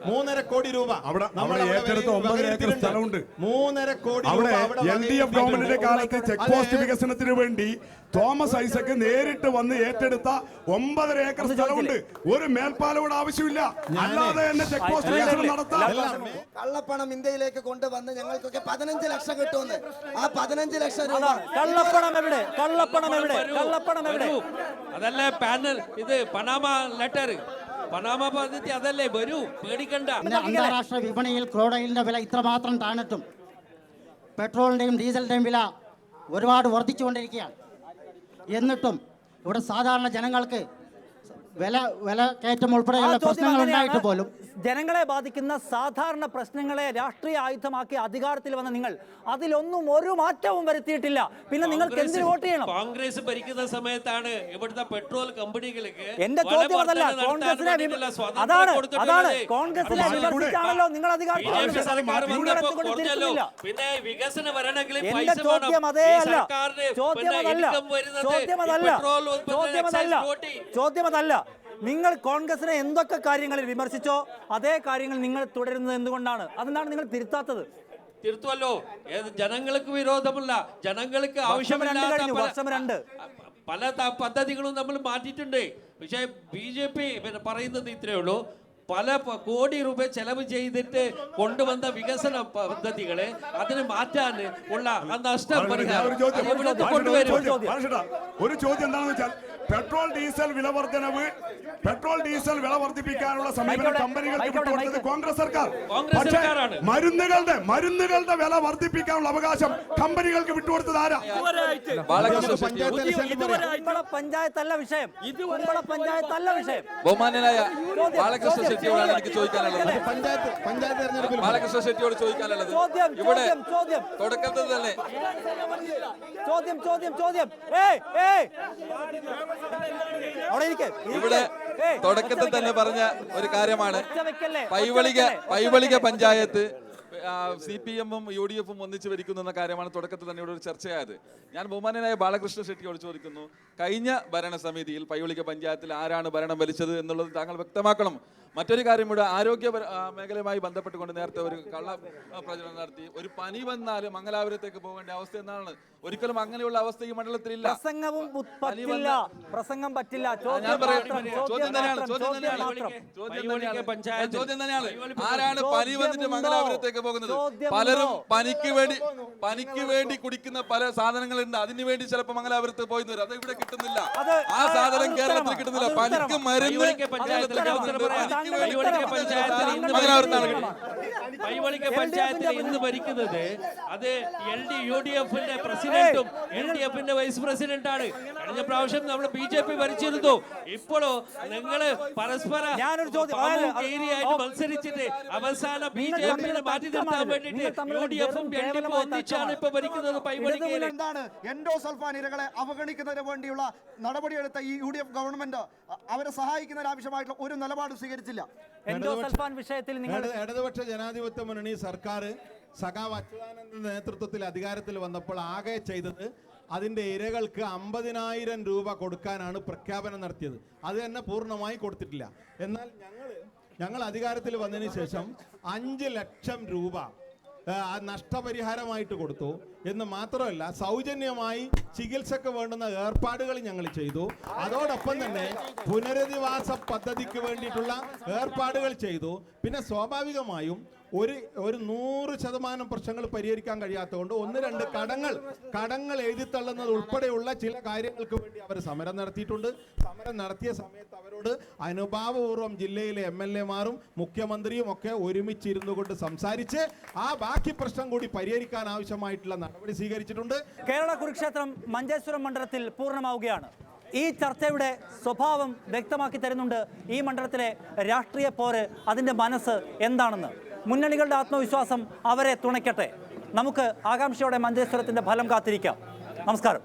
3.5 കോടി രൂപ അവിടെ ഏറ്റെടുത്ത 9 ഏക്കർ സ്ഥലമുണ്ട്. 3.5 കോടി അവിടെ LDF ഗവൺമെന്റിന്റെ കാലത്ത് ചെക്ക് പോസ്റ്റ് വികസനത്തിന് വേണ്ടി തോമസ് ഐസക് നേരിട്ട് വന്ന് ഏറ്റെടുത്ത 9.5 ഏക്കർ സ്ഥലമുണ്ട്. ഒരു മേൽപ്പാലയുടെ ആവശ്യമില്ല, അല്ലാതെ തന്നെ ചെക്ക് പോസ്റ്റ് വികസനം നടത്താം. കള്ളപ്പണം ഇന്ത്യയിലേക്ക് കൊണ്ടുവന്ന് ഞങ്ങൾക്കൊക്കെ 15 ലക്ഷം കിട്ടുമെന്ന്. ആ 15 ലക്ഷം രൂപ കള്ളപ്പണം എവിടെ? കള്ളപ്പണം എവിടെ? കള്ളപ്പണം എവിടെ? അതല്ലേ പാനൽ, ഇത് പനാമ ലെറ്റർ, പനാമ പദ്ധതി അതല്ലേ, വരൂ, പേടിക്കണ്ട. അന്താരാഷ്ട്ര വിപണിയിൽ ക്രൂഡ് ഓയിലിന്റെ വില ഇത്രമാത്രം താണിട്ടും പെട്രോളിന്റെയും ഡീസലിന്റെയും വില ഒരുപാട് വർദ്ധിച്ചുകൊണ്ടിരിക്കുകയാണ്. എന്നിട്ടും ഇവിടെ സാധാരണ ജനങ്ങൾക്ക് വില കയറ്റം ഉൾപ്പെടെയുള്ള പ്രശ്നങ്ങൾ ഉണ്ടായിട്ട് പോലും ജനങ്ങളെ ബാധിക്കുന്ന സാധാരണ പ്രശ്നങ്ങളെ രാഷ്ട്രീയ ആയുധമാക്കി അധികാരത്തിൽ വന്ന നിങ്ങൾ അതിലൊന്നും ഒരു മാറ്റവും വരുത്തിയിട്ടില്ല. പിന്നെ നിങ്ങൾക്ക് എന്തിനു വോട്ട് ചെയ്യണം? കോൺഗ്രസ് ഭരിക്കുന്ന സമയത്താണ് ഇവിടുത്തെ പെട്രോൾ കമ്പനികൾക്ക് എന്റെ ചോദ്യം അതല്ല. കോൺഗ്രസിനെ അതാണ് കോൺഗ്രസിനെ വിമർശിച്ചാണല്ലോ നിങ്ങൾ അധികാരത്തിൽ. പിന്നെ വികസനം വരണമെങ്കിൽ എന്റെ ചോദ്യം അതേ അല്ല. ചോദ്യം അതല്ല. നിങ്ങൾ കോൺഗ്രസിനെ എന്തൊക്കെ കാര്യങ്ങളിൽ വിമർശിച്ചോ അതേ കാര്യങ്ങൾ നിങ്ങൾ തുടരുന്നത് എന്തുകൊണ്ടാണ്? അതെന്താണ് നിങ്ങൾ തിരുത്താത്തത്? തിരുത്തുമല്ലോ, ജനങ്ങൾക്ക് വിരോധമല്ല, ജനങ്ങൾക്ക് ആവശ്യമില്ലാത്ത പല പദ്ധതികളും നമ്മൾ മാറ്റിയിട്ടുണ്ട്. പക്ഷേ BJP പറയുന്നത് ഇത്രയേ ഉള്ളൂ, പല കോടി രൂപ ചെലവ് ചെയ്തിട്ട് കൊണ്ടുവന്ന വികസന പദ്ധതികളെ അതിന് മാറ്റാൻ ഉള്ള നഷ്ടം പരിഹാരം ഒരു ചോദ്യം എന്താണെന്ന് വെച്ചാൽ, പെട്രോൾ ഡീസൽ വില വർദ്ധിപ്പിക്കാനുള്ള സമീപനം കമ്പനികൾക്ക് വിട്ടുകൊടുത്തത് കോൺഗ്രസ് സർക്കാർ. പക്ഷേ മരുന്നുകളുടെ വില വർദ്ധിപ്പിക്കാനുള്ള അവകാശം കമ്പനികൾക്ക് വിട്ടുകൊടുത്തത് ആരാ? പഞ്ചായത്തല്ല വിഷയം. പഞ്ചായത്തല്ല വിഷയം. ബഹുമാന്യനായ ബാലകൃഷ്ണ ഷെട്ടിയോടാണ് എനിക്ക് ചോദിക്കാനുള്ളത്. ബാലകൃഷ്ണ ഷെട്ടിയോട് ചോദിക്കാനുള്ളത്, ഇവിടെ തുടക്കത്തിൽ തന്നെ ഇവിടെ തുടക്കത്തിൽ തന്നെ പറഞ്ഞ ഒരു കാര്യമാണ്, പൈവളിക പഞ്ചായത്ത് CPM-ഉം UDF-ഉം ഒന്നിച്ച് ഭരിക്കുന്ന കാര്യമാണ് തുടക്കത്തിൽ തന്നെ ഇവിടെ ഒരു ചർച്ചയായത്. ഞാൻ ബഹുമാന്യനായ ബാലകൃഷ്ണ ഷെട്ടിയോട് ചോദിക്കുന്നു, കഴിഞ്ഞ ഭരണസമിതിയിൽ പൈവളിക പഞ്ചായത്തിൽ ആരാണ് ഭരണം വലിച്ചത് എന്നുള്ളത് താങ്കൾ വ്യക്തമാക്കണം. മറ്റൊരു കാര്യം ഇവിടെ ആരോഗ്യ മേഖലയുമായി ബന്ധപ്പെട്ടുകൊണ്ട് നേരത്തെ ഒരു കള്ള പ്രചരണം നടത്തി. ഒരു പനി വന്നാൽ മംഗലാപുരത്തേക്ക് പോകേണ്ട അവസ്ഥ എന്നാണ്. ഒരിക്കലും അങ്ങനെയുള്ള അവസ്ഥ ഈ മണ്ഡലത്തിലില്ല. പ്രസംഗം പറ്റില്ല. ചോദ്യം തന്നെയാണ്, ആരാണ് പനി വന്നിട്ട് മംഗലാപുരത്തേക്ക് പോകുന്നത്? പലരും പനിക്ക് വേണ്ടി കുടിക്കുന്ന പല സാധനങ്ങളുണ്ട്, അതിനു വേണ്ടി ചിലപ്പോൾ മംഗലാപുരത്ത് പോയി വരും. അത് ഇവിടെ കിട്ടുന്നില്ല. ആ സാധനം കേരളത്തിൽ കിട്ടുന്നില്ല. പനിക്ക് മരുന്ന് പൈവളിക പഞ്ചായത്തിൽ ഇന്ന് ഭരിക്കുന്നത് അത് UDF-ന്റെ പ്രസിഡന്റും LDF-ന്റെ വൈസ് പ്രസിഡന്റാണ്. കഴിഞ്ഞ പ്രാവശ്യം നമ്മൾ BJP ഭരിച്ചിരുന്നു. ഇപ്പോഴോ നിങ്ങള് പരസ്പര മത്സരിച്ചിട്ട് അവസാനം BJP-നെ മാറ്റി നിർത്താൻ വേണ്ടിട്ട് UDF-ഉം LDF-ഉം ഒന്നിച്ചാണ് ഇപ്പൊ ഭരിക്കുന്നത്. പൈവളികയിൽ എന്താണ് എൻഡോസൾഫാൻ ഇരകളെ അവഗണിക്കുന്നതിന് വേണ്ടിയുള്ള നടപടിയെടുത്ത ഈ UDF ഗവൺമെന്റ് അവരെ സഹായിക്കുന്നതിന് ആവശ്യമായിട്ടുള്ള ഒരു നിലപാട് സ്വീകരിച്ചില്ല. പറ്റില്ല. എൻഡോസൾഫാൻ വിഷയത്തിൽ നിങ്ങൾ ഇടതുപക്ഷ ജനാധിപത്യ മുന്നണി സർക്കാർ സഖാവ് അച്യുതാനന്ദന്റെ നേതൃത്വത്തിൽ അധികാരത്തിൽ വന്നപ്പോൾ ആകെ ചെയ്തത് അതിൻ്റെ ഇരകൾക്ക് 50,000 രൂപ കൊടുക്കാനാണ് പ്രഖ്യാപനം നടത്തിയത്. അത് തന്നെ പൂർണ്ണമായി കൊടുത്തിട്ടില്ല. എന്നാൽ ഞങ്ങൾ അധികാരത്തിൽ വന്നതിന് ശേഷം 5 ലക്ഷം രൂപ നഷ്ടപരിഹാരമായിട്ട് കൊടുത്തു എന്ന് മാത്രമല്ല സൗജന്യമായി ചികിത്സക്ക് വേണ്ടുന്ന ഏർപ്പാടുകൾ ഞങ്ങൾ ചെയ്തു. അതോടൊപ്പം തന്നെ പുനരധിവാസ പദ്ധതിക്ക് വേണ്ടിയിട്ടുള്ള ഏർപ്പാടുകൾ ചെയ്തു. പിന്നെ സ്വാഭാവികമായും ഒരു 100% പ്രശ്നങ്ങൾ പരിഹരിക്കാൻ കഴിയാത്തതുകൊണ്ട് 1-2 കടങ്ങൾ എഴുതിത്തള്ളുന്നത് ഉൾപ്പെടെയുള്ള ചില കാര്യങ്ങൾക്ക് വേണ്ടി അവർ സമരം നടത്തിയിട്ടുണ്ട്. സമരം നടത്തിയ സമയത്ത് അവരോട് അനുഭാവപൂർവ്വം ജില്ലയിലെ MLA-മാരും മുഖ്യമന്ത്രിയും ഒക്കെ ഒരുമിച്ചിരുന്നു കൊണ്ട് സംസാരിച്ച് ആ ബാക്കി പ്രശ്നം കൂടി പരിഹരിക്കാൻ ആവശ്യമായിട്ടുള്ള നടപടി സ്വീകരിച്ചിട്ടുണ്ട്. കേരള കുരുക്ഷേത്രം മഞ്ചേശ്വരം മണ്ഡലത്തിൽ പൂർണ്ണമാവുകയാണ്. ഈ ചർച്ചയുടെ സ്വഭാവം വ്യക്തമാക്കി തരുന്നുണ്ട് ഈ മണ്ഡലത്തിലെ രാഷ്ട്രീയ പോര്, അതിൻ്റെ മനസ്സ് എന്താണെന്ന്. മുന്നണികളുടെ ആത്മവിശ്വാസം അവരെ തുണയ്ക്കട്ടെ. നമുക്ക് ആകാംക്ഷയോടെ മഞ്ചേശ്വരത്തിൻ്റെ ഫലം കാത്തിരിക്കാം. നമസ്കാരം.